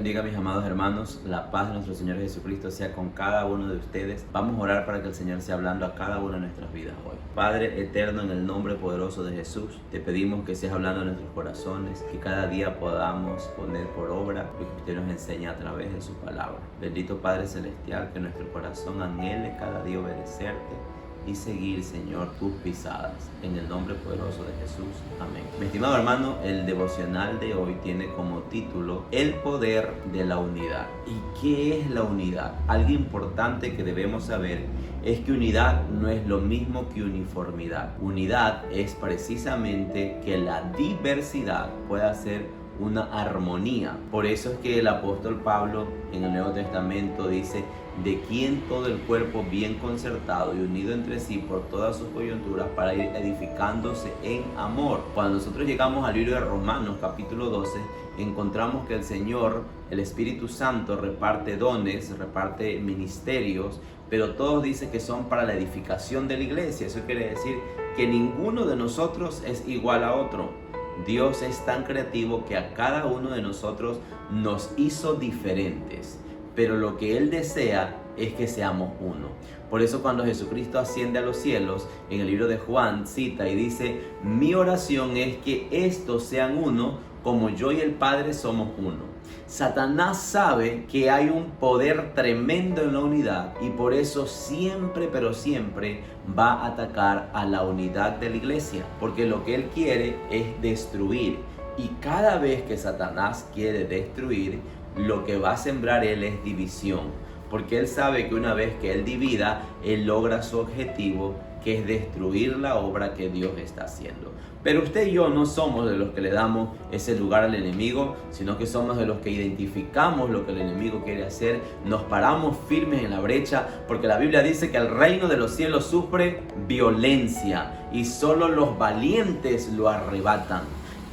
bendiga, mis amados hermanos. La paz de nuestro Señor Jesucristo sea con cada uno de ustedes. Vamos a orar para que el Señor sea hablando a cada una de nuestras vidas hoy. Padre eterno, en el nombre poderoso de Jesús, te pedimos que seas hablando a nuestros corazones, que cada día podamos poner por obra lo que usted nos enseña a través de su palabra. Bendito Padre Celestial, que nuestro corazón anhele cada día obedecerte y seguir, Señor, tus pisadas. En el nombre poderoso de Jesús. Amén. Mi estimado hermano, el devocional de hoy tiene como título El poder de la unidad. ¿Y qué es la unidad? Algo importante que debemos saber es que unidad no es lo mismo que uniformidad. Unidad es precisamente que la diversidad pueda ser una armonía. Por eso es que el apóstol Pablo en el Nuevo Testamento dice: de quien todo el cuerpo bien concertado y unido entre sí por todas sus coyunturas para ir edificándose en amor. Cuando nosotros llegamos al libro de Romanos capítulo 12, encontramos que el Señor, el Espíritu Santo, reparte dones, reparte ministerios, pero todos dicen que son para la edificación de la iglesia. Eso quiere decir que ninguno de nosotros es igual a otro. Dios es tan creativo que a cada uno de nosotros nos hizo diferentes, pero lo que Él desea es que seamos uno. Por eso cuando Jesucristo asciende a los cielos, en el libro de Juan cita y dice: mi oración es que estos sean uno, como yo y el Padre somos uno. Satanás sabe que hay un poder tremendo en la unidad y por eso siempre, pero siempre va a atacar a la unidad de la iglesia, porque lo que él quiere es destruir. Y cada vez que Satanás quiere destruir, lo que va a sembrar él es división, porque él sabe que una vez que él divida, él logra su objetivo, que es destruir la obra que Dios está haciendo. Pero usted y yo no somos de los que le damos ese lugar al enemigo, sino que somos de los que identificamos lo que el enemigo quiere hacer, nos paramos firmes en la brecha, porque la Biblia dice que el reino de los cielos sufre violencia y solo los valientes lo arrebatan.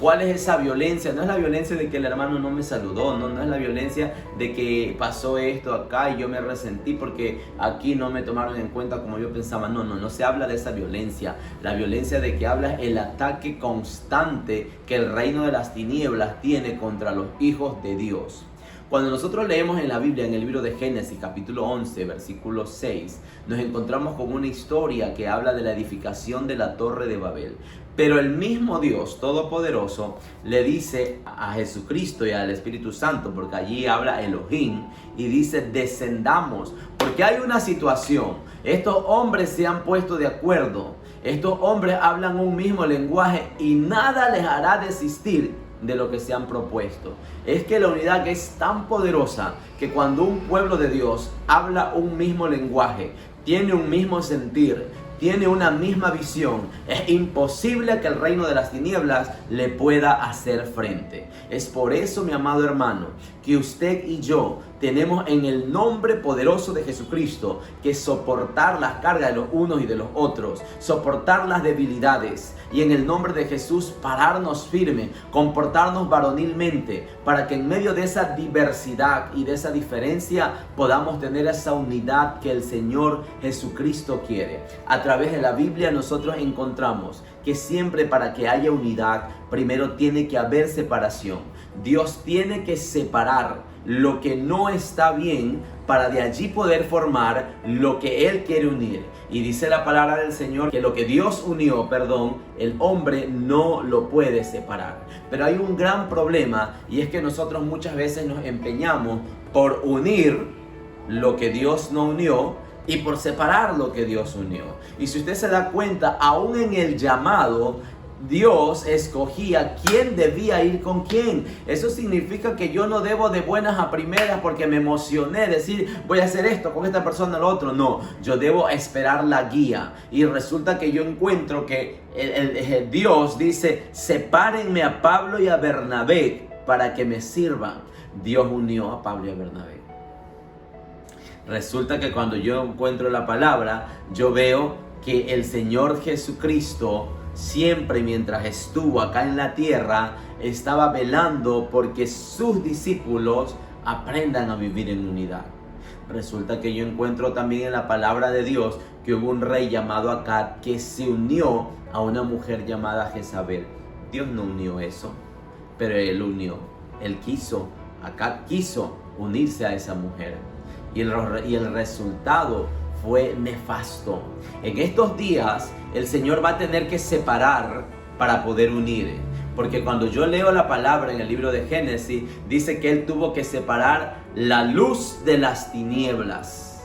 ¿Cuál es esa violencia? No es la violencia de que el hermano no me saludó, no es la violencia de que pasó esto acá y yo me resentí porque aquí no me tomaron en cuenta como yo pensaba. No se habla de esa violencia. La violencia de que habla el ataque constante que el reino de las tinieblas tiene contra los hijos de Dios. Cuando nosotros leemos en la Biblia, en el libro de Génesis, capítulo 11, versículo 6, nos encontramos con una historia que habla de la edificación de la Torre de Babel. Pero el mismo Dios Todopoderoso le dice a Jesucristo y al Espíritu Santo, porque allí habla Elohim, y dice: descendamos, porque hay una situación. Estos hombres se han puesto de acuerdo. Estos hombres hablan un mismo lenguaje y nada les hará desistir de lo que se han propuesto. Es que la unidad es tan poderosa que cuando un pueblo de Dios habla un mismo lenguaje, tiene un mismo sentir, tiene una misma visión, es imposible que el reino de las tinieblas le pueda hacer frente. Es por eso, mi amado hermano, que usted y yo tenemos en el nombre poderoso de Jesucristo que soportar las cargas de los unos y de los otros, soportar las debilidades y en el nombre de Jesús pararnos firme, comportarnos varonilmente para que en medio de esa diversidad y de esa diferencia podamos tener esa unidad que el Señor Jesucristo quiere. A través de la Biblia nosotros encontramos que siempre para que haya unidad, primero tiene que haber separación. Dios tiene que separar lo que no está bien para de allí poder formar lo que Él quiere unir. Y dice la palabra del Señor que lo que Dios unió, el hombre no lo puede separar. Pero hay un gran problema y es que nosotros muchas veces nos empeñamos por unir lo que Dios no unió y por separar lo que Dios unió. Y si usted se da cuenta, aún en el llamado, Dios escogía quién debía ir con quién. Eso significa que yo no debo de buenas a primeras porque me emocioné, decir voy a hacer esto con esta persona, lo otro. No, yo debo esperar la guía. Y resulta que yo encuentro que el Dios dice: sepárenme a Pablo y a Bernabé para que me sirvan. Dios unió a Pablo y a Bernabé. Resulta que cuando yo encuentro la palabra, yo veo que el Señor Jesucristo siempre, mientras estuvo acá en la tierra, estaba velando porque sus discípulos aprendan a vivir en unidad. Resulta que yo encuentro también en la palabra de Dios que hubo un rey llamado Acab que se unió a una mujer llamada Jezabel. Dios no unió eso, pero Él unió. Él quiso Acab quiso unirse a esa mujer y el resultado fue nefasto. En estos días el Señor va a tener que separar para poder unir. Porque cuando yo leo la palabra en el libro de Génesis, dice que Él tuvo que separar la luz de las tinieblas.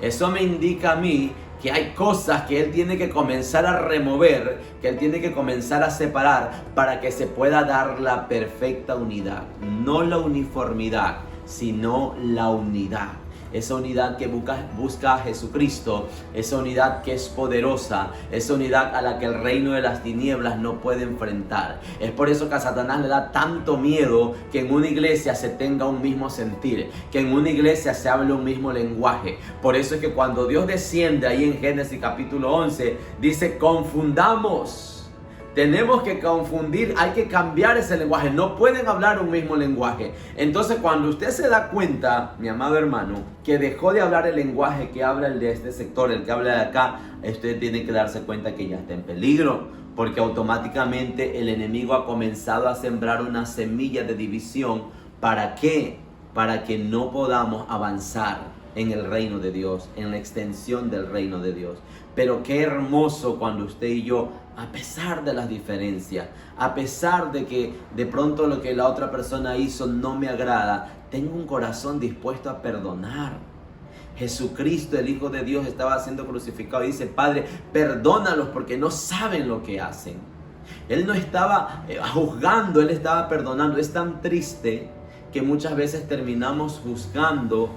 Eso me indica a mí que hay cosas que Él tiene que comenzar a remover, que Él tiene que comenzar a separar para que se pueda dar la perfecta unidad. No la uniformidad, sino la unidad. Esa unidad que busca a Jesucristo, esa unidad que es poderosa, esa unidad a la que el reino de las tinieblas no puede enfrentar. Es por eso que a Satanás le da tanto miedo que en una iglesia se tenga un mismo sentir, que en una iglesia se hable un mismo lenguaje. Por eso es que cuando Dios desciende ahí en Génesis capítulo 11, dice confundamos. Tenemos que confundir, hay que cambiar ese lenguaje, no pueden hablar un mismo lenguaje. Entonces cuando usted se da cuenta, mi amado hermano, que dejó de hablar el lenguaje que habla el de este sector, el que habla de acá, usted tiene que darse cuenta que ya está en peligro, porque automáticamente el enemigo ha comenzado a sembrar una semilla de división. ¿Para qué? Para que no podamos avanzar en el reino de Dios, en la extensión del reino de Dios. Pero qué hermoso cuando usted y yo, a pesar de las diferencias, a pesar de que de pronto lo que la otra persona hizo no me agrada, tengo un corazón dispuesto a perdonar. Jesucristo, el Hijo de Dios, estaba siendo crucificado y dice: Padre, perdónalos porque no saben lo que hacen. Él no estaba juzgando, Él estaba perdonando. Es tan triste que muchas veces terminamos juzgando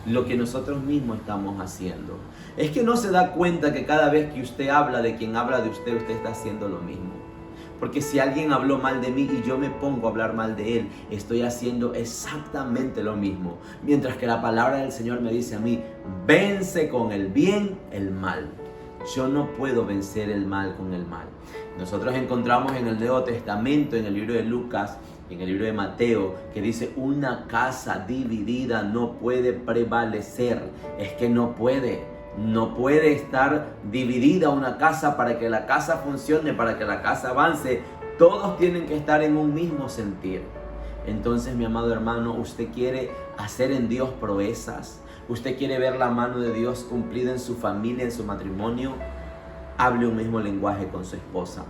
lo que nosotros mismos estamos haciendo. Es que no se da cuenta que cada vez que usted habla de quien habla de usted, usted está haciendo lo mismo. Porque si alguien habló mal de mí y yo me pongo a hablar mal de él, estoy haciendo exactamente lo mismo. Mientras que la palabra del Señor me dice a mí: vence con el bien el mal. Yo no puedo vencer el mal con el mal. Nosotros encontramos en el Nuevo Testamento, en el libro de Lucas, en el libro de Mateo, que dice: una casa dividida no puede prevalecer. Es que no puede estar dividida una casa para que la casa funcione, para que la casa avance. Todos tienen que estar en un mismo sentir. Entonces, mi amado hermano, usted quiere hacer en Dios proezas, usted quiere ver la mano de Dios cumplida en su familia, en su matrimonio, hable un mismo lenguaje con su esposa.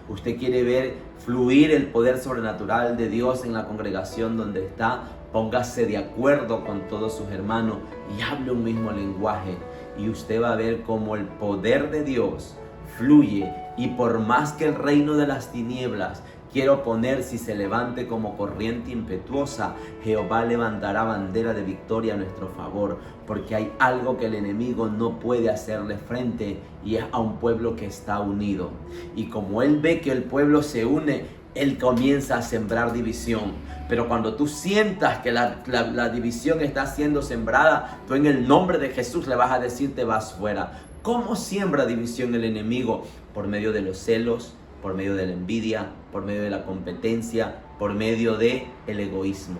Usted quiere ver fluir el poder sobrenatural de Dios en la congregación donde está, póngase de acuerdo con todos sus hermanos y hable un mismo lenguaje. Y usted va a ver cómo el poder de Dios fluye. Y por más que el reino de las tinieblas quiera oponerse y se levante como corriente impetuosa, Jehová levantará bandera de victoria a nuestro favor. Porque hay algo que el enemigo no puede hacerle frente, y es a un pueblo que está unido. Y como él ve que el pueblo se une, él comienza a sembrar división. Pero cuando tú sientas que la división está siendo sembrada, tú en el nombre de Jesús le vas a decir: te vas fuera. ¿Cómo siembra división el enemigo? Por medio de los celos, por medio de la envidia, por medio de la competencia, por medio del egoísmo.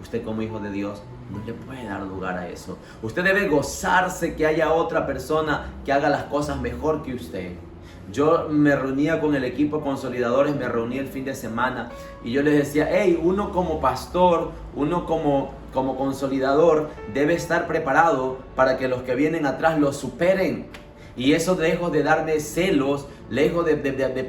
Usted como hijo de Dios no le puede dar lugar a eso. Usted debe gozarse que haya otra persona que haga las cosas mejor que usted. Yo me reunía con el equipo consolidadores, me reuní el fin de semana y yo les decía: hey, uno como pastor, uno como consolidador debe estar preparado para que los que vienen atrás lo superen. Y eso, lejos de darme celos, lejos de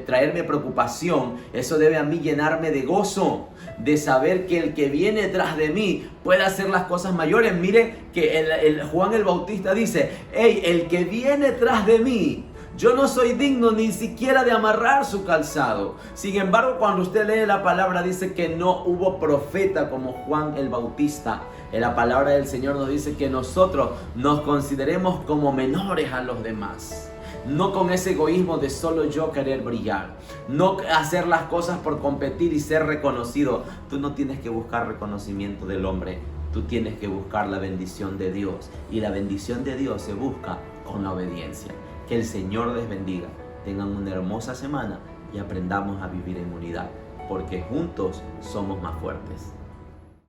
traerme preocupación, eso debe a mí llenarme de gozo, de saber que el que viene detrás de mí puede hacer las cosas mayores. Miren que Juan el Bautista dice: hey, el que viene detrás de mí, yo no soy digno ni siquiera de amarrar su calzado. Sin embargo, cuando usted lee la palabra, dice que no hubo profeta como Juan el Bautista. En la palabra del Señor nos dice que nosotros nos consideremos como menores a los demás. No con ese egoísmo de solo yo querer brillar. No hacer las cosas por competir y ser reconocido. Tú no tienes que buscar reconocimiento del hombre. Tú tienes que buscar la bendición de Dios. Y la bendición de Dios se busca con la obediencia. Que el Señor les bendiga. Tengan una hermosa semana y aprendamos a vivir en unidad. Porque juntos somos más fuertes.